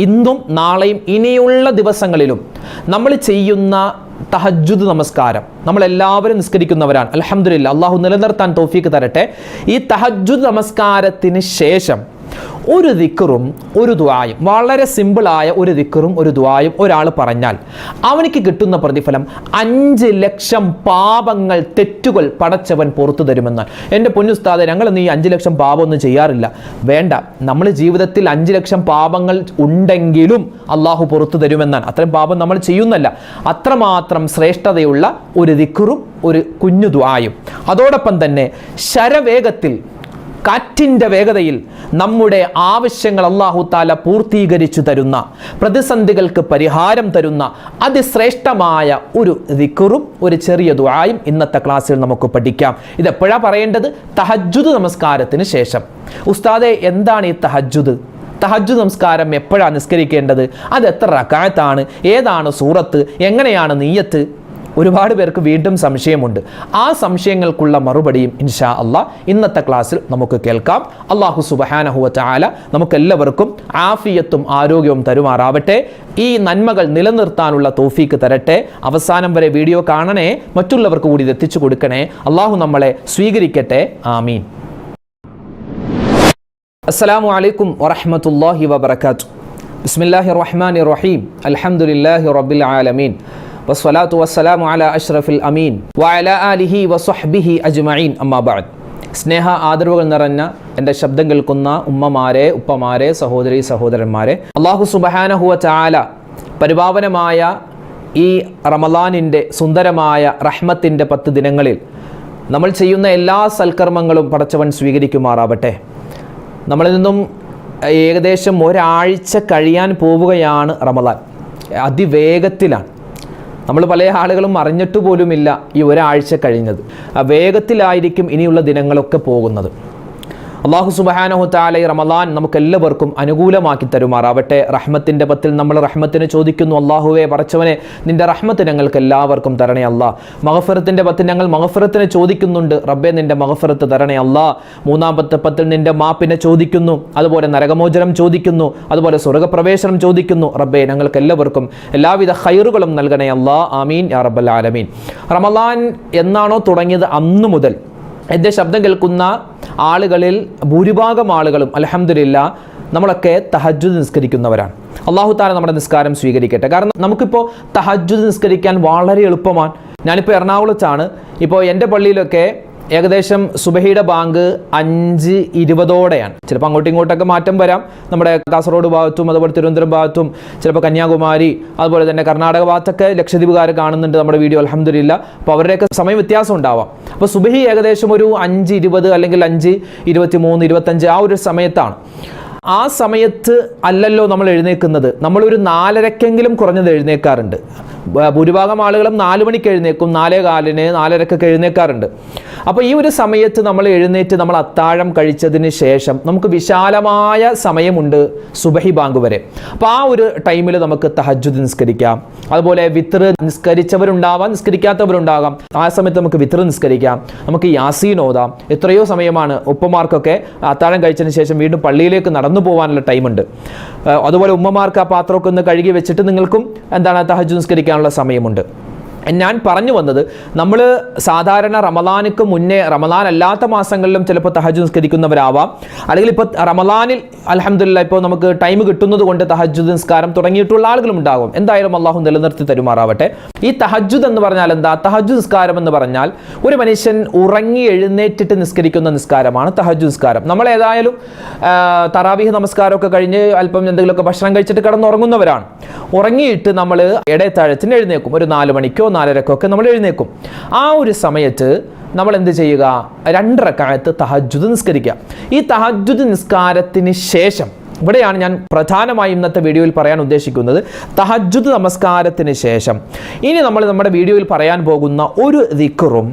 ഇന്നും നാളെയും ഇനിയുള്ള ദിവസങ്ങളിലും നമ്മൾ ചെയ്യുന്ന തഹജ്ജുദ് നമസ്കാരം നമ്മളെല്ലാവരും നിസ്കരിക്കുന്നവരാണ്. അൽഹംദുലില്ലാഹ്, അള്ളാഹു നിലനിർത്താൻ തൗഫീക്ക് തരട്ടെ. ഈ തഹജ്ജുദ് നമസ്കാരത്തിന് ശേഷം ഒരു ദിക്റും ഒരു ദുആയും, വളരെ സിമ്പിളായ ഒരു ദിക്റും ഒരു ദുആയും ഒരാൾ പറഞ്ഞാൽ അവനിക്ക് കിട്ടുന്ന പ്രതിഫലം 5 ലക്ഷം പാപങ്ങൾ, തെറ്റുകൾ പടച്ചവൻ പുറത്തു തരുമെന്നാണ്. എൻ്റെ പൊന്നുസ്താദെ, ഞങ്ങളൊന്നും ഈ 5 ലക്ഷം പാപമൊന്നും ചെയ്യാറില്ല. വേണ്ട, നമ്മൾ ജീവിതത്തിൽ 5 ലക്ഷം പാപങ്ങൾ ഉണ്ടെങ്കിലും അള്ളാഹു പുറത്തു തരുമെന്നാണ്. അത്രയും പാപം നമ്മൾ ചെയ്യുന്നല്ല. അത്രമാത്രം ശ്രേഷ്ഠതയുള്ള ഒരു ദിക്റും ഒരു കുഞ്ഞു ദുആയും, അതോടൊപ്പം തന്നെ ശരവേഗത്തിൽ, കാറ്റിൻ്റെ വേഗതയിൽ നമ്മുടെ ആവശ്യങ്ങൾ അല്ലാഹു തആല പൂർത്തീകരിച്ചു തരുന്ന, പ്രതിസന്ധികൾക്ക് പരിഹാരം തരുന്ന അതിശ്രേഷ്ഠമായ ഒരു ദിക്റും ഒരു ചെറിയ ദുആയും ഇന്നത്തെ ക്ലാസ്സിൽ നമുക്ക് പഠിക്കാം. ഇതെപ്പോഴാണ് പറയേണ്ടത്? തഹജ്ജുദ് നമസ്കാരത്തിന് ശേഷം. ഉസ്താദെ, എന്താണ് ഈ തഹജ്ജുദ്? തഹജ്ജുദ് നമസ്കാരം എപ്പോഴാണ് നിസ്കരിക്കേണ്ടത്? അത് എത്ര റക്അത്താണ്? ഏതാണ് സൂറത്ത്? എങ്ങനെയാണ് നിയ്യത്ത്? ഒരുപാട് പേർക്ക് വീണ്ടും സംശയമുണ്ട്. ആ സംശയങ്ങൾക്കുള്ള മറുപടിയും ഇൻഷാ അല്ലാഹ് ഇന്നത്തെ ക്ലാസ്സിൽ നമുക്ക് കേൾക്കാം. അല്ലാഹു സുബ്ഹാനഹു വ തആല നമുക്കെല്ലാവർക്കും ആഫിയത്തും ആരോഗ്യവും തരുമാറാവട്ടെ. ഈ നന്മകൾ നിലനിർത്താനുള്ള തൗഫീക്ക് തരട്ടെ. അവസാനം വരെ വീഡിയോ കാണണേ, മറ്റുള്ളവർക്ക് കൂടി ഇത് എത്തിച്ചു കൊടുക്കണേ. അല്ലാഹു നമ്മളെ സ്വീകരിക്കട്ടെ. ആമീൻ. അസ്സലാമു അലൈക്കും വറഹ്മത്തുള്ളാഹി വബറകാതുഹു. ബിസ്മില്ലാഹിർ റഹ്മാനിർ റഹീം. അൽഹംദുലില്ലാഹി റബ്ബിൽ ആലമീൻ. വസ്സലാത്തു വസ്സലാമു അലാ അഷ്റഫിൽ അമീൻ വഅലാ ആലിഹി വസ്വഹ്ബിഹി അജ്മഈൻ. അമ്മാ ബഅദ്. സ്നേഹ ആദരവുകൾ നിറഞ്ഞ എൻ്റെ ശബ്ദം കേൾക്കുന്ന ഉമ്മമാരെ, ഉപ്പമാരെ, സഹോദരി സഹോദരന്മാരെ, അല്ലാഹു സുബ്ഹാനഹു വ തആല പരിപാവനമായ ഈ റമളാനിൻ്റെ സുന്ദരമായ റഹ്മത്തിൻ്റെ 10 ദിനങ്ങളിൽ നമ്മൾ ചെയ്യുന്ന എല്ലാ സൽക്കർമ്മങ്ങളും പടച്ചവൻ സ്വീകരിക്കുമാറാവട്ടെ. നമ്മളിൽ നിന്നും ഏകദേശം ഒരാഴ്ച കഴിയാൻ പോവുകയാണ് റമളാൻ. അതിവേഗത്തിലാണ്. നമ്മൾ പല ആളുകളും അറിഞ്ഞിട്ട് പോലുമില്ല ഈ ഒരാഴ്ച കഴിഞ്ഞത്. വേഗത്തിലായിരിക്കും ഇനിയുള്ള ദിനങ്ങളൊക്കെ പോകുന്നത്. അല്ലാഹു സുബ്ഹാനഹു തആല ഈ റമളാൻ നമുക്കെല്ലാവർക്കും അനുകൂലമാക്കി തരുമാറാവട്ടെ. റഹ്മത്തിൻ്റെ 10 നമ്മൾ റഹ്മത്തിന് ചോദിക്കുന്നു. അല്ലാഹുവേ, പടച്ചവനെ, നിൻ്റെ റഹ്മത്ത് ഞങ്ങൾക്ക് എല്ലാവർക്കും തരണേ അല്ലാ. മഗ്ഫിറത്തിൻ്റെ 10 ഞങ്ങൾ മഗ്ഫിറത്തിന് ചോദിക്കുന്നുണ്ട്. റബ്ബേ, നിൻ്റെ മഗ്ഫിറത്ത് തരണേ അല്ലാ. 3-ാമത്തെ 10 നിൻ്റെ മാപ്പിനെ ചോദിക്കുന്നു. അതുപോലെ നരകമോചനം ചോദിക്കുന്നു. അതുപോലെ സ്വർഗ്ഗപ്രവേശനം ചോദിക്കുന്നു. റബ്ബേ, ഞങ്ങൾക്ക് എല്ലാവർക്കും എല്ലാവിധ ഖൈറുകളും നൽകണേ അല്ലാ. ആമീൻ യാ റബ്ബൽ ആലമീൻ. റമളാൻ എന്നാണോ തുടങ്ങിയത് അന്നു മുതൽ എൻ്റെ ശബ്ദം കേൾക്കുന്ന ആളുകളിൽ ഭൂരിഭാഗം ആളുകളും അൽഹംദുലില്ലാ നമ്മളൊക്കെ തഹജ്ജുദ് നിസ്കരിക്കുന്നവരാണ്. അല്ലാഹു തആല നമ്മുടെ നിസ്കാരം സ്വീകരിക്കട്ടെ. കാരണം നമുക്കിപ്പോൾ തഹജ്ജുദ് നിസ്കരിക്കാൻ വളരെ എളുപ്പമാണ്. ഞാനിപ്പോൾ എറണാകുളത്താണ്. ഇപ്പോൾ എൻ്റെ പള്ളിയിലൊക്കെ ഏകദേശം സുബഹിയുടെ ബാങ്ക് 5:20ഓടെയാണ്. ചിലപ്പോൾ അങ്ങോട്ടും ഇങ്ങോട്ടൊക്കെ മാറ്റം വരാം. നമ്മുടെ കാസർഗോഡ് ഭാഗത്തും അതുപോലെ തിരുവനന്തപുരം ഭാഗത്തും ചിലപ്പോൾ കന്യാകുമാരി അതുപോലെ തന്നെ കർണാടക ഭാഗത്തൊക്കെ ലക്ഷദ്വീപുകാർ കാണുന്നുണ്ട് നമ്മുടെ വീഡിയോ, അൽഹംദുലില്ലാ. അപ്പോൾ അവരുടെയൊക്കെ സമയ വ്യത്യാസം ഉണ്ടാവാം. അപ്പോൾ സുബഹി ഏകദേശം ഒരു 5:20 അല്ലെങ്കിൽ 5:23, 25 ആ ഒരു സമയത്താണ്. ആ സമയത്ത് അല്ലല്ലോ നമ്മൾ എഴുന്നേൽക്കുന്നത്. നമ്മളൊരു 4:30 കുറഞ്ഞത് എഴുന്നേൽക്കാറുണ്ട്. ഭൂരിഭാഗം ആളുകളും 4 മണിക്ക് എഴുന്നേൽക്കും, 4:15, 4:30 എഴുന്നേൽക്കാറുണ്ട്. അപ്പോൾ ഈ ഒരു സമയത്ത് നമ്മൾ എഴുന്നേറ്റ് നമ്മൾ അത്താഴം കഴിച്ചതിന് ശേഷം നമുക്ക് വിശാലമായ സമയമുണ്ട് സുബഹി ബാങ്ക് വരെ. അപ്പോൾ ആ ഒരു ടൈമിൽ നമുക്ക് തഹജ്ജുദ് നിസ്കരിക്കാം. അതുപോലെ വിത്ർ നിസ്കരിച്ചവരുണ്ടാവാം, നിസ്കരിക്കാത്തവരുണ്ടാകാം. ആ സമയത്ത് നമുക്ക് വിത്ർ നിസ്കരിക്കാം, നമുക്ക് യാസീൻ ഓതാം. എത്രയോ സമയമാണ് ഉപ്പമാർക്കൊക്കെ അത്താഴം കഴിച്ചതിന് ശേഷം വീണ്ടും പള്ളിയിലേക്ക് നടന്നു പോകാനുള്ള ടൈമുണ്ട്. അതുപോലെ ഉമ്മമാർക്ക് ആ പാത്രമൊക്കെ ഒന്ന് കഴുകി വെച്ചിട്ട് നിങ്ങൾക്കും തഹജ്ജുദ് നിസ്കരിക്കാനുള്ള സമയമുണ്ട്. ഞാൻ പറഞ്ഞു വന്നത്, നമ്മൾ സാധാരണ റമളാനിക്ക് മുന്നേ, റമളാൻ അല്ലാത്ത മാസങ്ങളിലും ചിലപ്പോൾ തഹജ്ജുദ് നിസ്കരിക്കുന്നവരാവാം. അല്ലെങ്കിൽ ഇപ്പോൾ റമളാനിൽ അൽഹംദുലില്ലാ ഇപ്പോൾ നമുക്ക് ടൈം കിട്ടുന്നത് കൊണ്ട് തഹജ്ജുദ് നിസ്കാരം തുടങ്ങിയിട്ടുള്ള ആളുകളും ഉണ്ടാകും. എന്തായാലും അല്ലാഹു നിലനിർത്തി തരുമാറാവട്ടെ. ഈ തഹജ്ജുദ് എന്ന് പറഞ്ഞാൽ എന്താ? തഹജ്ജുദ് നിസ്കാരം എന്ന് പറഞ്ഞാൽ ഒരു മനുഷ്യൻ ഉറങ്ങി എഴുന്നേറ്റിട്ട് നിസ്കരിക്കുന്ന നിസ്കാരമാണ് തഹജ്ജുദ് നിസ്കാരം. നമ്മൾ ഏതായാലും തറാവീഹ് നമസ്കാരമൊക്കെ കഴിഞ്ഞ് അല്പം എന്തെങ്കിലുമൊക്കെ ഭക്ഷണം കഴിച്ചിട്ട് കിടന്നുറങ്ങുന്നവരാണ്. ഉറങ്ങിയിട്ട് നമ്മൾ ഇടയത്താഴത്തിന് എഴുന്നേക്കും. ഒരു 4 മണിക്കോ 4:30 നമ്മൾ എഴുന്നേക്കും. ആ ഒരു സമയത്ത് നമ്മൾ എന്ത് ചെയ്യുക? 2 റക്അത്ത് തഹജ്ജുദ് നിസ്കരിക്കുക. ഈ തഹജ്ജുദ് നിസ്കാരത്തിന് ശേഷം, ഇവിടെയാണ് ഞാൻ പ്രധാനമായും ഇന്നത്തെ വീഡിയോയിൽ പറയാൻ ഉദ്ദേശിക്കുന്നത്, തഹജ്ജുദ് നമസ്കാരത്തിന് ശേഷം ഇനി നമ്മൾ നമ്മുടെ വീഡിയോയിൽ പറയാൻ പോകുന്ന ഒരു ദിക്റും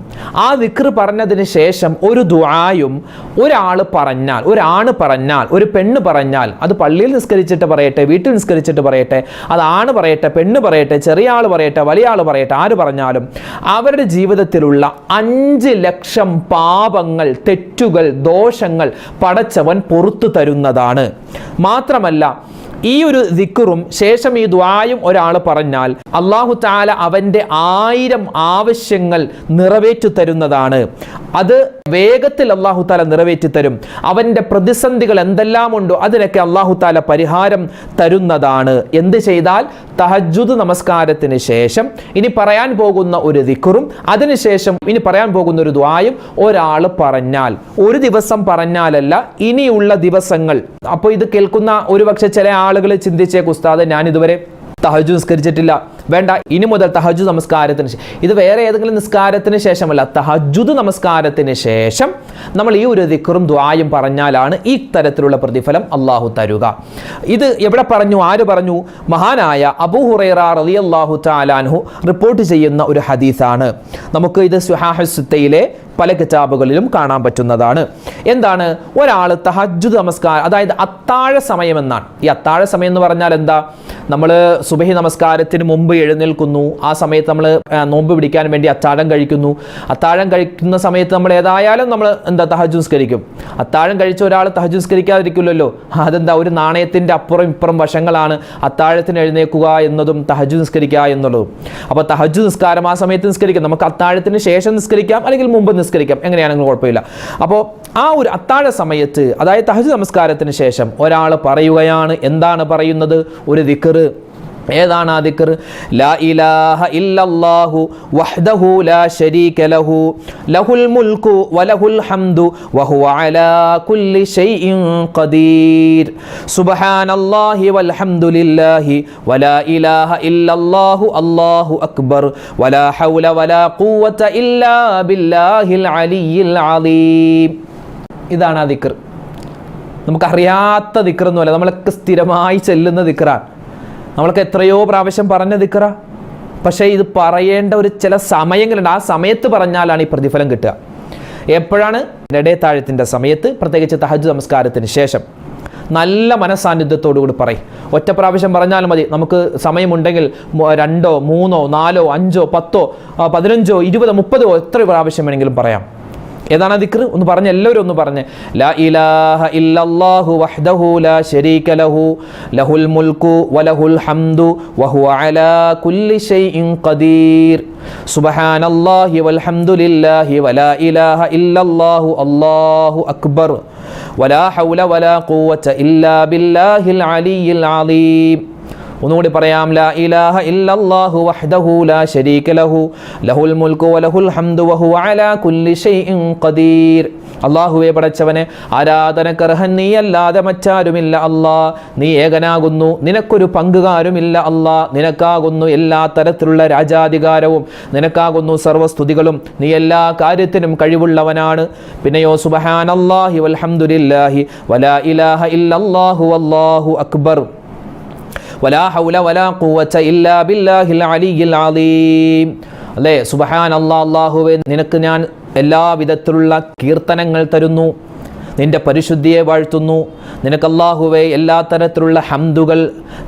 ആ ദിക്ർ പറഞ്ഞതിന് ശേഷം ഒരു ദുആയും ഒരാണ് പറഞ്ഞാൽ, ഒരു പെണ്ണ് പറഞ്ഞാൽ, അത് പള്ളിയിൽ നിസ്കരിച്ചിട്ട് പറയട്ടെ, വീട്ടിൽ നിസ്കരിച്ചിട്ട് പറയട്ടെ, അത് ആണ് പറയട്ടെ, പെണ്ണ് പറയട്ടെ, ചെറിയ ആൾ പറയട്ടെ, വലിയ ആൾ പറയട്ടെ, ആര് പറഞ്ഞാലും അവരുടെ ജീവിതത്തിലുള്ള 5 ലക്ഷം പാപങ്ങൾ, തെറ്റുകൾ, ദോഷങ്ങൾ പടച്ചവൻ പുറത്തു തരുന്നതാണ്. മാത്രമല്ല ഈ ഒരു ദിക്റും ശേഷം ഈ ദുആയും ഒരാൾ പറഞ്ഞാൽ അല്ലാഹു തആല അവൻ്റെ 1000 ആവശ്യങ്ങൾ നിറവേറ്റി തരുന്നതാണ്. അത് വേഗത്തിൽ അല്ലാഹു തആല നിറവേറ്റി തരും. അവൻ്റെ പ്രതിസന്ധികൾ എന്തെല്ലാം ഉണ്ടോ അതിനൊക്കെ അല്ലാഹു തആല പരിഹാരം തരുന്നതാണ്. എന്ത് ചെയ്താൽ? തഹജ്ജുദ് നമസ്കാരത്തിന് ശേഷം ഇനി പറയാൻ പോകുന്ന ഒരു ദിക്റും അതിനുശേഷം ഇനി പറയാൻ പോകുന്ന ഒരു ദുആയും ഒരാൾ പറഞ്ഞാൽ, ഒരു ദിവസം പറഞ്ഞാലല്ല, ഇനിയുള്ള ദിവസങ്ങൾ. അപ്പോൾ ഇത് കേൾക്കുന്ന ഒരുപക്ഷെ ചില ആളുകൾ ചിന്തിച്ചേക്കും, ഉസ്താദ് ഞാൻ ഇതുവരെ തഹജ്ജുദ് നിസ്കരിച്ചിട്ടില്ല. വേണ്ട, ഇനി മുതൽ തഹജ്ജുദ് നമസ്കാരത്തിന് ഇത് വേറെ ഏതെങ്കിലും നിസ്കാരത്തിന് ശേഷമല്ല, തഹജ്ജുദ് നമസ്കാരത്തിന് ശേഷം നമ്മൾ ഈ ഒരു ദിക്റും ദുആയും പറഞ്ഞാലാണ് ഈ തരത്തിലുള്ള പ്രതിഫലം അല്ലാഹു തരുക. ഇത് എവിടെ പറഞ്ഞു? ആര് പറഞ്ഞു? മഹാനായ അബൂ ഹുറൈറ റളിയല്ലാഹു തആല അൻഹു റിപ്പോർട്ട് ചെയ്യുന്ന ഒരു ഹദീസാണ്. നമുക്ക് ഇത് സുഹാഹുസ് സിത്തയിലെ പല കിതാബുകളിലും കാണാൻ പറ്റുന്നതാണ്. എന്താണ്? ഒരാൾ തഹജ്ജുദ് നമസ്കാരം, അതായത് അത്താഴ സമയം എന്നാണ്. ഈ അത്താഴ സമയം എന്ന് പറഞ്ഞാൽ എന്താ? നമ്മൾ സുബഹി നമസ്കാരത്തിന് മുമ്പ് എഴുന്നേൽക്കുന്നു. ആ സമയത്ത് നമ്മൾ നോമ്പ് പിടിക്കാൻ വേണ്ടി അത്താഴം കഴിക്കുന്നു. അത്താഴം കഴിക്കുന്ന സമയത്ത് നമ്മൾ ഏതായാലും നമ്മൾ എന്താ തഹജ്ജുദ് നിസ്കരിക്കും. അത്താഴം കഴിച്ച ഒരാൾ തഹജ്ജുദ് നിസ്കരിക്കാതിരിക്കില്ലല്ലോ. അതെന്താ? ഒരു നാണയത്തിൻ്റെ അപ്പുറം ഇപ്പുറം വശങ്ങളാണ് അത്താഴത്തിന് എഴുന്നേൽക്കുക എന്നതും തഹജ്ജുദ് നിസ്കരിക്കുക എന്നുള്ളതും. അപ്പോൾ തഹജ്ജുദ് നിസ്കാരം ആ സമയത്ത് നിസ്കരിക്കാം. നമുക്ക് അത്താഴത്തിന് ശേഷം നിസ്കരിക്കാം, അല്ലെങ്കിൽ മുമ്പ് നിസ്കരിക്കാം, എങ്ങനെയാണെങ്കിലും കുഴപ്പമില്ല. അപ്പോൾ ആ ഒരു അത്താഴ സമയത്ത്, അതായത് തഹജ്ജുദ് നമസ്കാരത്തിന് ശേഷം ഒരാൾ പറയുകയാണ്. എന്താണ് പറയുന്നത്? ഒരു ദിക്ർ. ഏതാണ് ആ ദിക്ർ? ലാ ഇലാഹ ഇല്ലല്ലാഹു വഹ്ദഹു ലാ ശരീക ലഹു ലഹുൽ മുൽക്കു വലഹുൽ ഹംദു വഹുവ അലാ കുല്ലി ഷൈഇൻ ഖദീർ സുബ്ഹാനല്ലാഹി വൽഹംദുലില്ലാഹി വലാ ഇലാഹ ഇല്ലല്ലാഹു അല്ലാഹു അക്ബർ വലാ ഹൗല വലാ ഖുവത ഇല്ലാ ബില്ലാഹിൽ അലിയിൽ അലീം. ഇതാണ് ആ ദിക്ർ. നമുക്കറിയാത്ത ദിക്റൊന്നുമല്ല, നമ്മളൊക്കെ സ്ഥിരമായി ചെല്ലുന്ന ദിക്റാണ്. നമ്മൾക്ക് എത്രയോ പ്രാവശ്യം പറഞ്ഞ ദിക്റ. പക്ഷേ ഇത് പറയേണ്ട ഒരു ചില സമയങ്ങളുണ്ട്. ആ സമയത്ത് പറഞ്ഞാലാണ് ഈ പ്രതിഫലം കിട്ടുക. എപ്പോഴാണ്? ഇടയത്താഴത്തിൻ്റെ സമയത്ത്, പ്രത്യേകിച്ച് തഹജ്ജുദ് നമസ്കാരത്തിന് ശേഷം നല്ല മനസ്സാന്നിധ്യത്തോടുകൂടി പറയും. ഒറ്റ പ്രാവശ്യം പറഞ്ഞാലും മതി. നമുക്ക് സമയമുണ്ടെങ്കിൽ 2, 3, 4, 5, 10, 15, 20, 30 എത്ര പ്രാവശ്യം വേണമെങ്കിലും പറയാം. ഏതാണ് ദിക്ർ? ഒന്ന് പറഞ്ഞ്, എല്ലാവരും ഒന്ന് പറഞ്ഞ്. ലാ ഇലാഹ ഇല്ലല്ലാഹു വഹ്ദഹു ലാ ശരീക ലഹു ലഹുൽ മുൽക്കു വലഹുൽ ഹംദു വഹുവ അലാ കുല്ലി ഷൈഇൻ ഖദീർ സുബ്ഹാനല്ലാഹി വൽഹംദുലില്ലാഹി വലാ ഇലാഹ ഇല്ലല്ലാഹു അല്ലാഹു അക്ബർ വലാ ഹൗല വലാ ഖുവത ഇല്ലാ ബില്ലാഹിൽ അലിയിൽ അലീം. ഒന്നുകൂടി പറയാം. ലാ ഇലാഹ ഇല്ലല്ലാഹു വഹ്ദഹു ലാ ശരീക ലഹു ലഹുൽ മുൽക്കു വലഹുൽ ഹംദു വഹുവ അലാ കുല്ലി ഷൈഇൻ ഖദീർ. അല്ലാഹുവേ, പടച്ചവനെ, ആരാധനക്കർഹൻ നീയല്ലാതെ മറ്റാരുമില്ല അല്ലാ. നീ ഏകനാകുന്നു, നിനക്കൊരു പങ്കുകാരുമില്ല അല്ലാ. നിനക്കാകുന്നു എല്ലാ തരത്തിലുള്ള രാജാധികാരവും, നിനക്കാകുന്നു സർവസ്തുതികളും. നീ എല്ലാ കാര്യത്തിനും കഴിവുള്ളവനാണ്. പിന്നെയോ സുബ്ഹാനല്ലാഹി വൽഹംദുലില്ലാഹി വലാ ഇലാഹ ഇല്ലല്ലാഹു വല്ലാഹു അക്ബർ വലാ ഹൗല വലാ ഖുവത ഇല്ലാ ബില്ലാഹിൽ അലിയിൽ അലീം. അല്ലേ? സുബ്ഹാനല്ലാഹ്, അല്ലാഹുവേ, നിനക്ക് ഞാൻ എല്ലാ വിധത്തിലുള്ള കീർത്തനങ്ങൾ തരുന്നു, നിന്റെ പരിശുദ്ധിയെ വാഴ്ത്തുന്നു. നിനക്ക് അല്ലാഹുവേ എല്ലാ തരത്തിലുള്ള ഹംദുകൾ,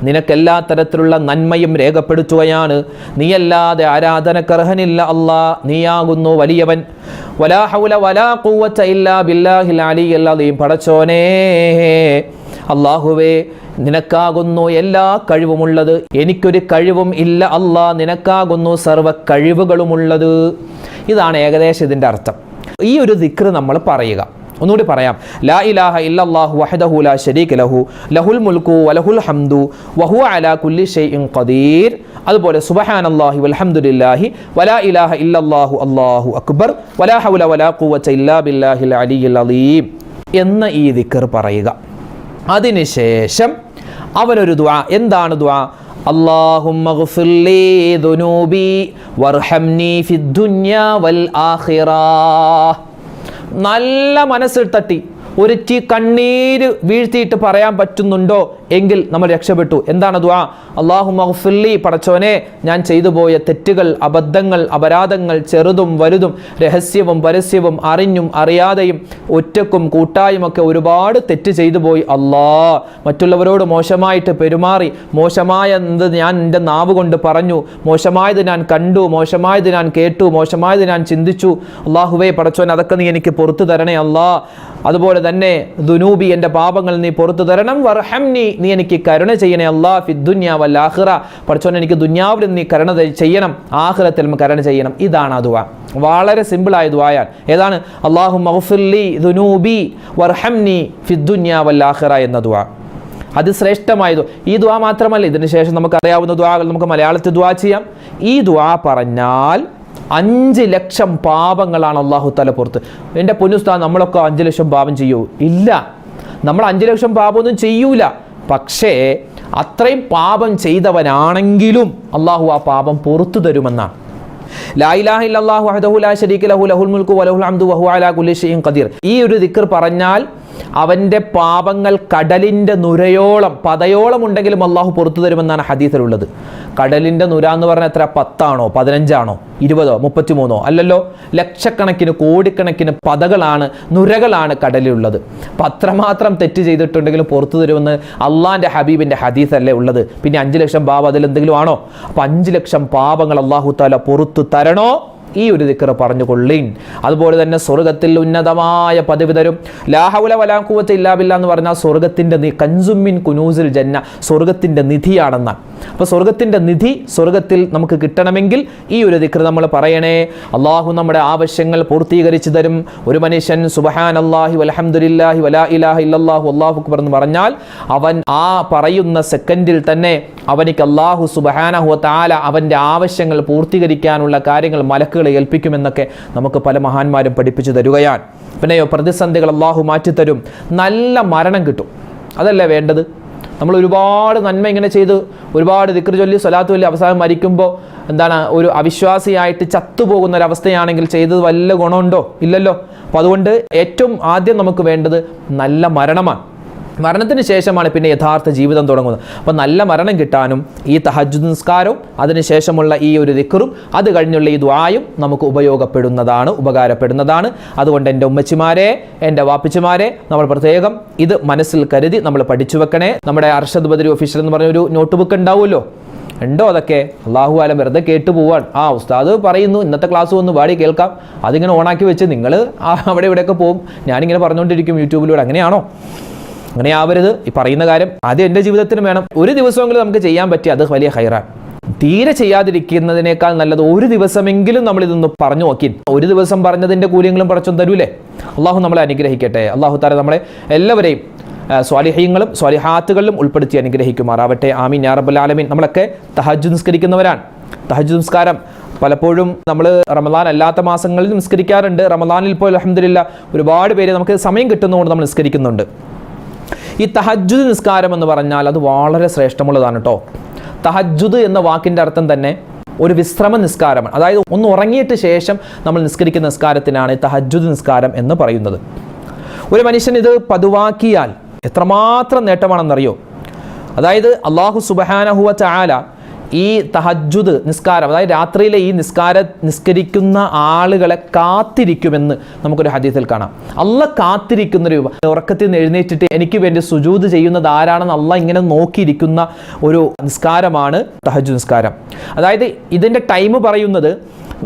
നിനക്കെല്ലാ തരത്തിലുള്ള നന്മയും രേഖപ്പെടുത്തുകയാണ്. നീയല്ലാതെ ആരാധനക്കർഹനില്ല അല്ലാ, നീയാകുന്നു വലിയവൻ. വലാ ഹൗല വലാ ഖുവത ഇല്ലാ ബില്ലാഹിൽ അലിയിൽ അലീം. പടച്ചോനേ, അല്ലാഹുവേ, നിനക്കാകുന്നു എല്ലാ കഴിവുമുള്ളത്, എനിക്കൊരു കഴിവും ഇല്ല അല്ലാ. നിനക്കാകുന്നു സർവ്വ കഴിവുകളുമുള്ളത്. ഇതാണ് ഏകദേശം ഇതിൻ്റെ അർത്ഥം. ഈ ഒരു ദിക്ർ നമ്മൾ പറയുക. ഒന്നുകൂടി പറയാം. ലാ ഇലാഹ ഇല്ലല്ലാഹു വഹ്ദഹു ലാ ശരീക ലഹു ലഹുൽ മുൽക്കു വലഹുൽ ഹംദു വഹുവ അലാ കുല്ലി ഷൈഇൻ ഖദീർ. അതുപോലെ സുബ്ഹാനല്ലാഹി വൽഹംദുലില്ലാഹി വലാ ഇലാഹ ഇല്ലല്ലാഹു അല്ലാഹു അക്ബർ വലാ ഹൗല വലാ ഖുവത ഇല്ലാ ബില്ലാഹിൽ അലിയിൽ അലീം എന്ന ഈ ദിക്ർ പറയുക. അതിനുശേഷം അവനൊരു ദുആ. എന്താണ് ദുആ? അല്ലാഹുമ്മ ഗ്ഫിർ ലീ ദുനൂബി വർഹംനി ഫിദ്ദുനിയാ വൽ ആഖിറ. നല്ല മനസ്സിൽ തട്ടി ഒരിറ്റി കണ്ണീര് വീഴ്ത്തിയിട്ട് പറയാൻ പറ്റുന്നുണ്ടോ എങ്കിൽ നമ്മൾ രക്ഷപ്പെട്ടു. എന്താണ് ദുആ? അല്ലാഹുമ്മ ഗ്ഫിർ ലീ, പടച്ചോനെ, ഞാൻ ചെയ്തു പോയ തെറ്റുകൾ, അബദ്ധങ്ങൾ, അപരാധങ്ങൾ, ചെറുതും വലുതും, രഹസ്യവും പരസ്യവും, അറിഞ്ഞും അറിയാതെയും ഒറ്റക്കും കൂട്ടായുമൊക്കെ ഒരുപാട് തെറ്റ് ചെയ്തു പോയി അല്ലാ. മറ്റുള്ളവരോട് മോശമായിട്ട് പെരുമാറി, മോശമായത് ഞാൻ എൻ്റെ നാവ് കൊണ്ട് പറഞ്ഞു, മോശമായത് ഞാൻ കണ്ടു, മോശമായത് ഞാൻ കേട്ടു, മോശമായത് ഞാൻ ചിന്തിച്ചു. അല്ലാഹുവേ, പടച്ചോനെ, അതൊക്കെ നീ എനിക്ക് പുറത്തു തരണേ അല്ലാ. അതുപോലെ തന്നെ ദുനൂബി, എൻ്റെ പാപങ്ങൾ നീ പുറത്തു തരണം. വർഹംനി, നീ എനിക്ക് കരുണ ചെയ്യണേ അല്ലാ ഫിദ്ദുനിയ വൽ ആഖിറ, പടച്ചോനെ എനിക്ക് ദുനിയാവിലും നീ കരുണ ചെയ്യണം, ആഖിറത്തിലും കരുണ ചെയ്യണം. ഇതാണ് ആ ദുആ. വളരെ സിമ്പിളായ ദുആയാണ്. ഏതാണ്? അല്ലാഹുമ്മ ഗ്ഫിർലി ദുനൂബി വർഹംനി ഫിദ്ദുനിയ വൽ ആഖിറ എന്ന ദുആ. അത് ശ്രേഷ്ഠമായതു. ഈ ദുആ മാത്രമല്ല, ഇതിന് ശേഷം നമുക്കറിയാവുന്ന ദുആകൾ നമുക്ക് മലയാളത്തിൽ ദുആ ചെയ്യാം. ഈ ദുആ പറഞ്ഞാൽ 5 ലക്ഷം പാപങ്ങളാണ് അല്ലാഹു തആല പുറത്ത്. എൻ്റെ പൊന്നുസ്താദ്, നമ്മളൊക്കെ 5 ലക്ഷം പാപം ചെയ്യൂ? ഇല്ല, നമ്മൾ 5 ലക്ഷം പാപമൊന്നും ചെയ്യൂല. പക്ഷേ അത്രയും പാപം ചെയ്തവനാണെങ്കിലും അല്ലാഹു ആ പാപം പുറത്തു തരുമെന്നാണ്. ലാ ഇലാഹ ഇല്ലല്ലാഹു വഹ്ദഹു ലാ ശരീക ലഹു ലഹുൽ മുൽക്കു വലഹുൽ ഹംദു വഹുവ അലാ കുല്ലി ഷൈഇൻ ഖദീർ. ഈ ഒരു ദിക്ർ പറഞ്ഞാൽ അവൻ്റെ പാപങ്ങൾ കടലിൻ്റെ നുരയോളം, പതയോളം ഉണ്ടെങ്കിലും അള്ളാഹു പുറത്തു തരുമെന്നാണ് ഹദീസിലുള്ളത്. കടലിൻ്റെ നുര എന്ന് പറഞ്ഞാൽ എത്ര? 10 15 20 33 അല്ലല്ലോ, ലക്ഷക്കണക്കിന് കോടിക്കണക്കിന് പതകളാണ്, നുരകളാണ് കടലിലുള്ളത്. അപ്പം അത്രമാത്രം തെറ്റ് ചെയ്തിട്ടുണ്ടെങ്കിലും പുറത്തു തരുമെന്ന് അള്ളാൻ്റെ ഹബീബിൻ്റെ ഹദീസല്ലേ ഉള്ളത്. പിന്നെ 5 ലക്ഷം പാപം അതിലെന്തെങ്കിലും ആണോ? അപ്പം 5 ലക്ഷം പാപങ്ങൾ അള്ളാഹു തആല പുറത്തു തരണോ? ഈ ഒരു ദിക്ർ പറഞ്ഞുകൊള്ളീൻ. അതുപോലെ തന്നെ സ്വർഗത്തിൽ ഉന്നതമായ പദവി തരും. ലാ ഹൗല വലാ ഖുവത ഇല്ലാ ബില്ലാ എന്ന് പറഞ്ഞാൽ സ്വർഗത്തിൻ്റെ കൻസുമിൻ കുനൂസിൽ ജന്ന, സ്വർഗത്തിൻ്റെ നിധിയാണെന്നാണ്. അപ്പോൾ സ്വർഗത്തിൻ്റെ നിധി സ്വർഗത്തിൽ നമുക്ക് കിട്ടണമെങ്കിൽ ഈ ഒരു ദിക്ർ നമ്മൾ പറയണേ. അള്ളാഹു നമ്മുടെ ആവശ്യങ്ങൾ പൂർത്തീകരിച്ചു തരും. ഒരു മനുഷ്യൻ സുബ്ഹാനല്ലാഹി വൽഹംദുലില്ലാഹി വലാ ഇലാഹ ഇല്ലല്ലാഹു അല്ലാഹു അക്ബർ എന്ന് പറഞ്ഞാൽ അവൻ ആ പറയുന്ന സെക്കൻഡിൽ തന്നെ അവനിക്ക് അള്ളാഹു സുബ്ഹാനഹു വ തആല അവൻ്റെ ആവശ്യങ്ങൾ പൂർത്തീകരിക്കാനുള്ള കാര്യങ്ങൾ മലക്കുകളെ ഏൽപ്പിക്കുമെന്നൊക്കെ നമുക്ക് പല മഹാന്മാരും പഠിപ്പിച്ചു തരുകയാണ്. പിന്നെയോ പ്രതിസന്ധികൾ അള്ളാഹു മാറ്റിത്തരും. നല്ല മരണം കിട്ടും. അതല്ലേ വേണ്ടത്? നമ്മൾ ഒരുപാട് നന്മ ഇങ്ങനെ ചെയ്ത് ഒരുപാട് ദിക്ർ ചൊല്ലി സ്വലാത്ത് ചൊല്ലി അവസാനം മരിക്കുമ്പോൾ എന്താണ്, ഒരു അവിശ്വാസിയായിട്ട് ചത്തുപോകുന്ന ഒരവസ്ഥയാണെങ്കിൽ ചെയ്തത് വല്ല ഗുണമുണ്ടോ? ഇല്ലല്ലോ. അപ്പോൾ അതുകൊണ്ട് ഏറ്റവും ആദ്യം നമുക്ക് വേണ്ടത് നല്ല മരണമാണ്. മരണത്തിന് ശേഷമാണ് പിന്നെ യഥാർത്ഥ ജീവിതം തുടങ്ങുന്നത്. അപ്പോൾ നല്ല മരണം കിട്ടാനും ഈ തഹജ്ജുദ് നിസ്കാരവും അതിനുശേഷമുള്ള ഈ ഒരു ദിക്റും അത് കഴിഞ്ഞുള്ള ഈ ദുആയും നമുക്ക് ഉപകാരപ്പെടുന്നതാണ്. അതുകൊണ്ട് എൻ്റെ ഉമ്മച്ചിമാരെ, എൻ്റെ വാപ്പിച്ചിമാരെ, നമ്മൾ പ്രത്യേകം ഇത് മനസ്സിൽ കരുതി നമ്മൾ പഠിച്ചു വെക്കണേ. നമ്മുടെ അർഷദ് ബദരി ഒഫീഷ്യൽ എന്ന് പറഞ്ഞൊരു നോട്ട് ബുക്ക് ഉണ്ടാവുമല്ലോ, ഉണ്ടോ? അതൊക്കെ അള്ളാഹു ആലം, വെറുതെ കേട്ടു പോവാൻ. ഉസ്താദ് പറയുന്നു ഇന്നത്തെ ക്ലാസ് ഒന്ന് പാടി കേൾക്കാം, അതിങ്ങനെ ഓണാക്കി വെച്ച് നിങ്ങൾ അവിടെ ഇവിടെയൊക്കെ പോകും, ഞാനിങ്ങനെ പറഞ്ഞുകൊണ്ടിരിക്കും യൂട്യൂബിലൂടെ. അങ്ങനെയാണോ? അങ്ങനെ ആവരുത്. ഈ പറയുന്ന കാര്യം ആദ്യം എൻ്റെ ജീവിതത്തിന് വേണം. ഒരു ദിവസമെങ്കിലും നമുക്ക് ചെയ്യാൻ പറ്റി, അത് വലിയ ഹൈറാണ്. തീരെ ചെയ്യാതിരിക്കുന്നതിനേക്കാൾ നല്ലത് ഒരു ദിവസമെങ്കിലും നമ്മൾ ഇതൊന്ന് പറഞ്ഞു നോക്കി. ഒരു ദിവസം പറഞ്ഞതിൻ്റെ കൂലിയങ്ങളും പടച്ചോൻ തരൂലേ. അള്ളാഹു നമ്മളെ അനുഗ്രഹിക്കട്ടെ. അള്ളാഹു താല നമ്മളെ എല്ലാവരെയും സ്വാലിഹീങ്ങളും സ്വാലിഹാത്തുകളിലും ഉൾപ്പെടുത്തി അനുഗ്രഹിക്കുമാറാവട്ടെ. ആമീൻ യാ റബ്ബൽ ആലമീൻ. നമ്മളൊക്കെ തഹജ്ജുദ് നിസ്കരിക്കുന്നവരാണ്. തഹജ്ജുദ് നിസ്കാരം പലപ്പോഴും നമ്മൾ റമദാൻ അല്ലാത്ത മാസങ്ങളിൽ നിസ്കരിക്കാറുണ്ട്. റമദാനിൽ ഇപ്പോൾ അൽഹംദുലില്ലാ ഒരുപാട് പേര് നമുക്ക് സമയം കിട്ടുന്നതുകൊണ്ട് നമ്മൾ നിസ്കരിക്കുന്നുണ്ട്. ഈ തഹജ്ജുദ് നിസ്കാരം എന്ന് പറഞ്ഞാൽ അത് വളരെ ശ്രേഷ്ഠമുള്ളതാണ് കേട്ടോ. തഹജ്ജുദ് എന്ന വാക്കിൻ്റെ അർത്ഥം തന്നെ ഒരു വിശ്രമ നിസ്കാരമാണ്. അതായത് ഒന്ന് ഉറങ്ങിയിട്ട് ശേഷം നമ്മൾ നിസ്കരിക്കുന്ന നിസ്കാരത്തിനാണ് തഹജ്ജുദ് നിസ്കാരം എന്ന് പറയുന്നത്. ഒരു മനുഷ്യൻ ഇത് പതിവാക്കിയാൽ എത്രമാത്രം നേട്ടമാണെന്നറിയോ? അതായത് അല്ലാഹു സുബ്ഹാനഹു വ തആല ഈ തഹജ്ജുദ് നിസ്കാരം, അതായത് രാത്രിയിലെ ഈ നിസ്കരിക്കുന്ന ആളുകളെ കാത്തിരിക്കുമെന്ന് നമുക്കൊരു ഹദീസിൽ കാണാം. അള്ളാഹ് കാത്തിരിക്കുന്നൊരു, ഉറക്കത്തിൽ നിന്ന് എഴുന്നേറ്റിട്ട് എനിക്ക് വേണ്ടി സുജൂദ് ചെയ്യുന്നത് ആരാണെന്ന് അള്ളാഹ് ഇങ്ങനെ നോക്കിയിരിക്കുന്ന ഒരു നിസ്കാരമാണ് തഹജ്ജുദ് നിസ്കാരം. അതായത് ഇതിൻ്റെ ടൈം പറയുന്നത്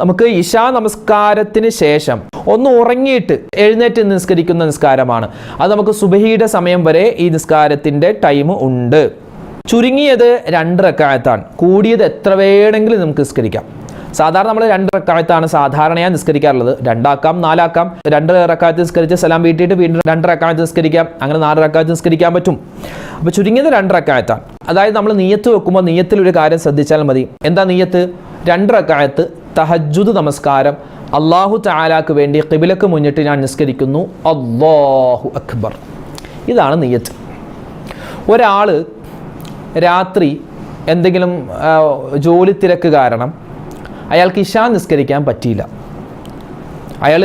നമുക്ക് ഇശാ നമസ്കാരത്തിന് ശേഷം ഒന്ന് ഉറങ്ങിയിട്ട് എഴുന്നേറ്റ് നിസ്കരിക്കുന്ന നിസ്കാരമാണ്. അത് നമുക്ക് സുബഹിയുടെ സമയം വരെ ഈ നിസ്കാരത്തിൻ്റെ ടൈം ഉണ്ട്. ചുരുങ്ങിയത് 2 റക്അത്താണ്, കൂടിയത് എത്ര വേണമെങ്കിലും നമുക്ക് നിസ്കരിക്കാം. സാധാരണ നമ്മൾ 2 റക്അത്താണ് സാധാരണയായി നിസ്കരിക്കാറുള്ളത്. 2 ആക്കാം, 4 ആക്കാം. 2 റക്അത്ത് നിസ്കരിച്ച് സലാം വീട്ടിയിട്ട് വീണ്ടും 2 റക്അത്ത് നിസ്കരിക്കാം. അങ്ങനെ 4 റക്അത്ത് നിസ്കരിക്കാൻ പറ്റും. അപ്പോൾ ചുരുങ്ങിയത് 2 റക്അത്താണ്. അതായത് നമ്മൾ നിയ്യത്ത് വെക്കുമ്പോൾ നിയ്യത്തിലൊരു കാര്യം ശ്രദ്ധിച്ചാൽ മതി. എന്താ നിയ്യത്ത്? 2 റക്അത്ത് തഹജ്ജുദ് നമസ്കാരം അല്ലാഹു തആലാക്ക് വേണ്ടി ഖിബിലക്ക് മുന്നിട്ട് ഞാൻ നിസ്കരിക്കുന്നു, അല്ലാഹു അക്ബർ. ഇതാണ് നിയ്യത്ത്. ഒരാൾ രാത്രി എന്തെങ്കിലും ജോലി തിരക്ക് കാരണം അയാൾക്ക് ഇശാ നിസ്കരിക്കാൻ പറ്റിയില്ല. അയാൾ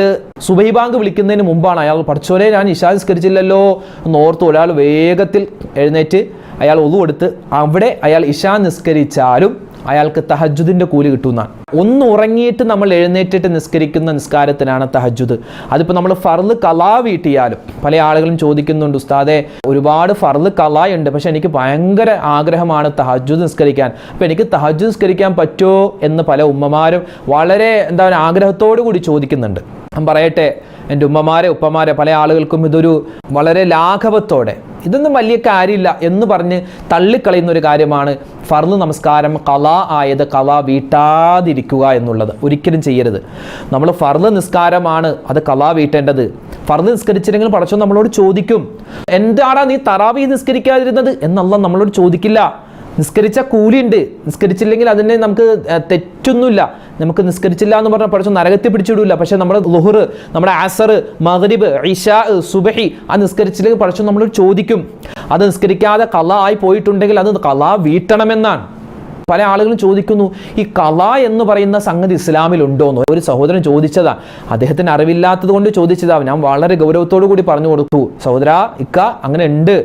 സുബഹി ബാങ്ക് വിളിക്കുന്നതിന് മുമ്പാണ് അയാൾ പഠിച്ചോലെ ഞാൻ ഇശാ നിസ്കരിച്ചില്ലല്ലോ എന്നോർത്ത് ഒരാൾ വേഗത്തിൽ എഴുന്നേറ്റ് അയാൾ ഒളു കൊടുത്ത് അവിടെ അയാൾ ഇശാ നിസ്കരിച്ചാലും അയാൾക്ക് തഹജ്ജുദിൻ്റെ കൂലി കിട്ടുന്നതാണ്. ഒന്ന് ഉറങ്ങിയിട്ട് നമ്മൾ എഴുന്നേറ്റിട്ട് നിസ്കരിക്കുന്ന നിസ്കാരത്തിനാണ് തഹജ്ജുദ്. അതിപ്പോൾ നമ്മൾ ഫർള് ഖളാ വീട്ടിയാലും പല ആളുകളും ചോദിക്കുന്നുണ്ട്, ഉസ്താദെ ഒരുപാട് ഫർള് ഖളാ ഉണ്ട്, പക്ഷെ എനിക്ക് ഭയങ്കര ആഗ്രഹമാണ് തഹജ്ജുദ് നിസ്കരിക്കാൻ, അപ്പോൾ എനിക്ക് തഹജ്ജുദ് നിസ്കരിക്കാൻ പറ്റുമോ എന്ന് പല ഉമ്മമാരും വളരെ ആഗ്രഹത്തോടു കൂടി ചോദിക്കുന്നുണ്ട്. ഞാൻ പറയട്ടെ, എൻ്റെ ഉമ്മമാരെ ഉപ്പമാരെ പല ആളുകൾക്കും ഇതൊരു വളരെ ലാഘവത്തോടെ ഇതൊന്നും വലിയ കാര്യമില്ല എന്ന് പറഞ്ഞ് തള്ളിക്കളയുന്ന ഒരു കാര്യമാണ് ഫർള് നമസ്കാരം ഖളാ ആയത് ഖളാ വീട്ടാതിരിക്കുക എന്നുള്ളത്. ഒരിക്കലും ചെയ്യരുത്. നമ്മൾ ഫർള് നിസ്കാരമാണ് അത് ഖളാ വീട്ടേണ്ടത്. ഫർള് നിസ്കരിച്ചില്ലെങ്കിൽ പടച്ചോൻ നമ്മളോട് ചോദിക്കും, എന്താടാ നീ തറാവീഹ് നിസ്കരിക്കാതിരുന്നത് എന്ന് അല്ലാഹ് നമ്മളോട് ചോദിക്കില്ല. നിസ്കരിച്ച കൂലിയുണ്ട്, നിസ്കരിച്ചില്ലെങ്കിൽ അതിന് നമുക്ക് തെറ്റൊന്നുമില്ല. നമുക്ക് നിസ്കരിച്ചില്ല എന്ന് പറഞ്ഞാൽ പഠിച്ചു നരകത്തിൽ പിടിച്ചിടില്ല. പക്ഷെ നമ്മുടെ ളുഹർ, നമ്മുടെ അസർ, മഗ്രിബ്, ഇശാ, സുബഹി ആ നിസ്കരിച്ചില്ലെങ്കിൽ പഠിച്ചു നമ്മളോട് ചോദിക്കും. അത് നിസ്കരിക്കാതെ ഖളാ ആയി പോയിട്ടുണ്ടെങ്കിൽ അത് ഖളാ വീട്ടണമെന്നാണ്. പല ആളുകളും ചോദിക്കുന്നു, ഈ ഖളാ എന്ന് പറയുന്ന സംഗതി ഇസ്ലാമിൽ ഉണ്ടോന്ന്. ഒരു സഹോദരൻ ചോദിച്ചതാ, അദ്ദേഹത്തിന് അറിവില്ലാത്തത് കൊണ്ട് ചോദിച്ചതാ. ഞാൻ വളരെ ഗൗരവത്തോടു കൂടി പറഞ്ഞു കൊടുത്തു, സഹോദരാ ഇക്ക അങ്ങനെ ഉണ്ട്.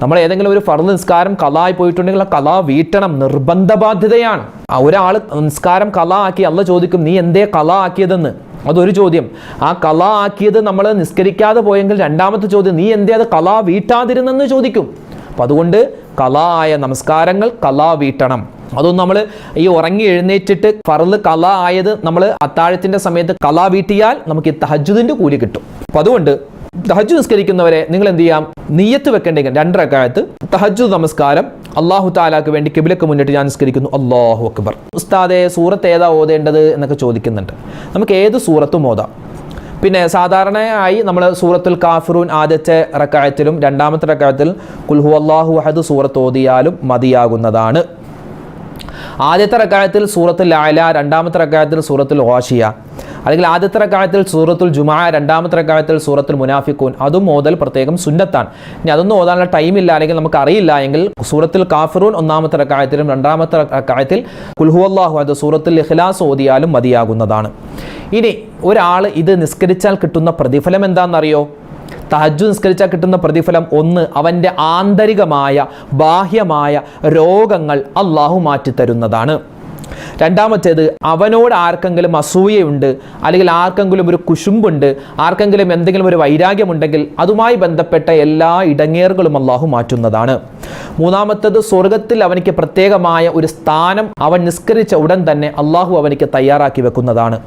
നമ്മൾ ഏതെങ്കിലും ഒരു ഫർള് നിസ്കാരം ഖളാ ആയി പോയിട്ടുണ്ടെങ്കിൽ ആ ഖളാ വീട്ടണം, നിർബന്ധ ബാധ്യതയാണ്. ഒരാൾ നിസ്കാരം ഖളാ ആക്കി, അല്ലാഹ് ചോദിക്കും നീ എന്തേ ഖളാ ആക്കിയതെന്ന്. അതൊരു ചോദ്യം. ആ ഖളാ ആക്കിയത് നമ്മൾ നിസ്കരിക്കാതെ പോയെങ്കിൽ രണ്ടാമത്തെ ചോദ്യം, നീ എന്തേ അത് ഖളാ വീട്ടാതിരുന്നെന്ന് ചോദിക്കും. അപ്പം അതുകൊണ്ട് ഖളാ ആയ നമസ്കാരങ്ങൾ ഖളാ വീട്ടണം. അതൊന്നും നമ്മൾ ഈ ഉറങ്ങി എഴുന്നേറ്റിട്ട് ഫർള് ഖളാ ആയത് നമ്മൾ അത്താഴത്തിൻ്റെ സമയത്ത് ഖളാ വീട്ടിയാൽ നമുക്ക് ഈ തഹജ്ജുദിൻ്റെ കൂലി കിട്ടും. അപ്പം അതുകൊണ്ട് തഹജ്ജുദ് നിസ്കരിക്കുന്നവരെ നിങ്ങൾ എന്ത് ചെയ്യാം, നിയ്യത്ത് വെക്കേണ്ടെങ്കിൽ 2 റക്അത്ത് തഹജ്ജുദ് നമസ്കാരം അല്ലാഹു തആലാക്ക് വേണ്ടി ഖിബ്ലക്ക് മുന്നിട്ട് ഞാൻ നിസ്കരിക്കുന്നു, അല്ലാഹു അക്ബർ. ഉസ്താദേ സൂറത്ത് ഏതാ ഓതേണ്ടത് എന്നൊക്കെ ചോദിക്കുന്നുണ്ട്. നമുക്ക് ഏത് സൂറത്തും ഓതാം. പിന്നെ സാധാരണയായി നമ്മൾ സൂറത്തുൽ കാഫിറൂൻ ആദ്യത്തെ റക്അത്തിലും രണ്ടാമത്തെ റക്അത്തിൽ ഖുൽ ഹുവല്ലാഹു അഹദ് സൂറത്ത് ഓതിയാലും മതിയാകുന്നതാണ്. ആദ്യത്തെ റക്അത്തിൽ സൂറത്തുൽ അഅല, രണ്ടാമത്തെ റക്അത്തിൽ സൂറത്തുൽ ഗാശിയ, അല്ലെങ്കിൽ ആദ്യത്തെ റക്അത്തിൽ സൂറത്തുൽ ജുമുഅ, രണ്ടാമത്തെ റക്അത്തിൽ സൂറത്തുൽ മുനാഫിഖൂൻ, അതും ഓതൽ പ്രത്യേകം സുന്നത്താണ്. ഇനി അതൊന്നും ഓതാനുള്ള ടൈമില്ല അല്ലെങ്കിൽ നമുക്ക് അറിയില്ല എങ്കിൽ സൂറത്തുൽ കാഫിറൂൻ ഒന്നാമത്തെ റക്അത്തിലും രണ്ടാമത്തെ റക്അത്തിൽ ഖുൽ ഹുവല്ലാഹു അഹദ് സൂറത്തുൽ ഇഖ്ലാസ് ഓതിയാലും മതിയാകുന്നതാണ്. ഇനി ഒരാൾ ഇത് നിസ്കരിച്ചാൽ കിട്ടുന്ന പ്രതിഫലം എന്താണെന്നറിയോ? തഹജ്ജുദ് നിസ്കരിച്ചാൽ കിട്ടുന്ന പ്രതിഫലം, ഒന്ന് അവൻ്റെ ആന്തരികമായ ബാഹ്യമായ രോഗങ്ങൾ അല്ലാഹു മാറ്റിത്തരുന്നതാണ്. രണ്ടാമത്തേത് അവനോട് ആർക്കെങ്കിലും അസൂയയുണ്ട്, അല്ലെങ്കിൽ ആർക്കെങ്കിലും ഒരു കുശുമ്പുണ്ട്, ആർക്കെങ്കിലും എന്തെങ്കിലും ഒരു വൈരാഗ്യമുണ്ടെങ്കിൽ അതുമായി ബന്ധപ്പെട്ട എല്ലാ ഇടങ്ങേറുകളും അല്ലാഹു മാറ്റുന്നതാണ്. മൂന്നാമത്തേത് സ്വർഗത്തിൽ അവനിക്ക് പ്രത്യേകമായ ഒരു സ്ഥാനം അവൻ നിസ്കരിച്ച ഉടൻ തന്നെ അല്ലാഹു അവനിക്ക് തയ്യാറാക്കി വെക്കുന്നതാണ്.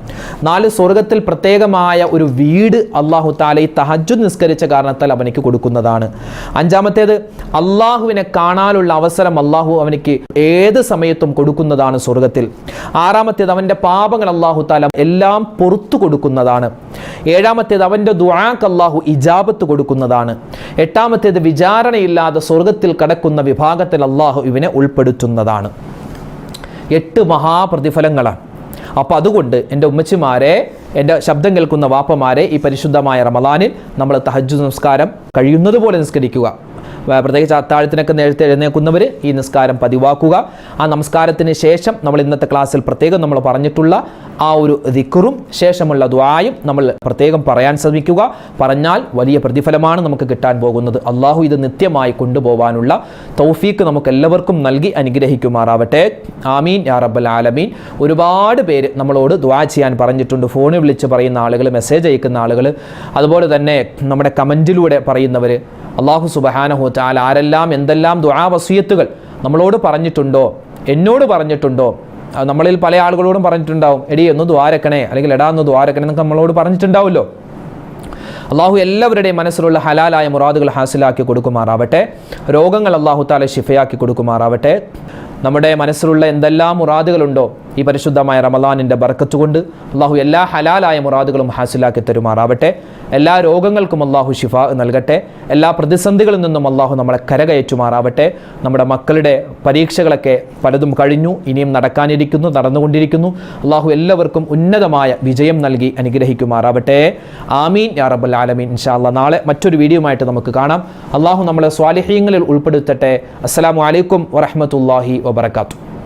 4 സ്വർഗത്തിൽ പ്രത്യേകമായ ഒരു വീട് അല്ലാഹു തആല ഈ തഹജ്ജുദ് നിസ്കരിച്ച കാരണത്താൽ അവനിക്ക് കൊടുക്കുന്നതാണ്. 5-മത്തേത് അല്ലാഹുവിനെ കാണാനുള്ള അവസരം അല്ലാഹു അവനിക്ക് ഏത് സമയത്തും കൊടുക്കുന്നതാണ് സ്വർഗത്തിൽ. 6-മത്തേത് അവൻ്റെ പാപങ്ങൾ അല്ലാഹു തആല എല്ലാം പുറത്തു കൊടുക്കുന്നതാണ്. 7-മത്തേത് അവൻ്റെ ദുആക്ക് അല്ലാഹു ഇജാബത്ത് കൊടുക്കുന്നതാണ്. 8-മത്തേത് വിചാരണയില്ലാതെ സ്വർഗത്തിൽ കടക്കുന്ന വിഭാഗത്തിൽ അല്ലാഹു ഇവനെ ഉൾപ്പെടുത്തുന്നതാണ്. 8 മഹാപ്രതിഫലങ്ങളാണ്. അപ്പോൾ അതുകൊണ്ട് എൻ്റെ ഉമ്മച്ചിമാരെ, എൻ്റെ ശബ്ദം കേൾക്കുന്ന വാപ്പമാരെ, ഈ പരിശുദ്ധമായ റമളാനിൽ നമ്മൾ തഹജ്ജുദ് നമസ്കാരം കഴിയുന്നത് പോലെ നിസ്കരിക്കുക. പ്രത്യേകിച്ച് അത്താഴത്തിനൊക്കെ നേരത്തെ എഴുന്നേൽക്കുന്നവർ ഈ നിസ്കാരം പതിവാക്കുക. ആ നമസ്കാരത്തിന് ശേഷം നമ്മൾ ഇന്നത്തെ ക്ലാസ്സിൽ പ്രത്യേകം നമ്മൾ പറഞ്ഞിട്ടുള്ള ആ ഒരു ദിക്റും ശേഷമുള്ള ദുആയും നമ്മൾ പ്രത്യേകം പറയാൻ ശ്രമിക്കുക. പറഞ്ഞാൽ വലിയ പ്രതിഫലമാണ് നമുക്ക് കിട്ടാൻ പോകുന്നത്. അള്ളാഹു ഇത് നിത്യമായി കൊണ്ടുപോകാനുള്ള തൗഫീക്ക് നമുക്ക് എല്ലാവർക്കും നൽകി അനുഗ്രഹിക്കുമാറാവട്ടെ. ആമീൻ യാ റബ്ബൽ ആലമീൻ. ഒരുപാട് പേര് നമ്മളോട് ദുആ ചെയ്യാൻ പറഞ്ഞിട്ടുണ്ട്. ഫോണിൽ വിളിച്ച് പറയുന്ന ആളുകൾ, മെസ്സേജ് അയക്കുന്ന ആളുകൾ, അതുപോലെ തന്നെ നമ്മുടെ കമൻറ്റിലൂടെ പറയുന്നവർ. അല്ലാഹു സുബ്ഹാനഹു വ തആല ആരെല്ലാം എന്തെല്ലാം ദുആ വസിയത്തുകൾ നമ്മളോട് പറഞ്ഞിട്ടുണ്ടോ, എന്നോട് പറഞ്ഞിട്ടുണ്ടോ, നമ്മളിൽ പല ആളുകളോടും പറഞ്ഞിട്ടുണ്ടാവും, എടി ഒന്ന് ദ്വാരക്കണേ, അല്ലെങ്കിൽ എടാ ഒന്ന് ദ്വാരക്കണേ എന്നൊക്കെ നമ്മളോട് പറഞ്ഞിട്ടുണ്ടാവുമല്ലോ. അള്ളാഹു എല്ലാവരുടെയും മനസ്സിലുള്ള ഹലാലായ മുറാദുകൾ ഹാസിലാക്കി കൊടുക്കുമാറാവട്ടെ. രോഗങ്ങൾ അല്ലാഹു തആല ശിഫയാക്കി കൊടുക്കുമാറാവട്ടെ. നമ്മുടെ മനസ്സിലുള്ള എന്തെല്ലാം മുറാദുകളുണ്ടോ ഈ പരിശുദ്ധമായ റമളാനിൻ്റെ ബർക്കത്ത് കൊണ്ട് അള്ളാഹു എല്ലാ ഹലാലായ മുറാദുകളും ഹാസിലാക്കി തരുമാറാവട്ടെ. എല്ലാ രോഗങ്ങൾക്കും അള്ളാഹു ശിഫാ നൽകട്ടെ. എല്ലാ പ്രതിസന്ധികളിൽ നിന്നും അള്ളാഹു നമ്മളെ കരകയറ്റുമാറാവട്ടെ. നമ്മുടെ മക്കളുടെ പരീക്ഷകളൊക്കെ പലതും കഴിഞ്ഞു, ഇനിയും നടക്കാനിരിക്കുന്നു, നടന്നുകൊണ്ടിരിക്കുന്നു. അള്ളാഹു എല്ലാവർക്കും ഉന്നതമായ വിജയം നൽകി അനുഗ്രഹിക്കുമാറാവട്ടെ. ആമീൻ യാ റബ്ബൽ ആലമീൻ. ഇൻഷാ അല്ലാഹ് നാളെ മറ്റൊരു വീഡിയോയുമായിട്ട് നമുക്ക് കാണാം. അള്ളാഹു നമ്മളെ സ്വാലിഹീങ്ങളിൽ ഉൾപ്പെടുത്തട്ടെ. അസ്സലാമു അലൈക്കും വറഹ്മത്തുള്ളാഹി വബറകാതുഹു.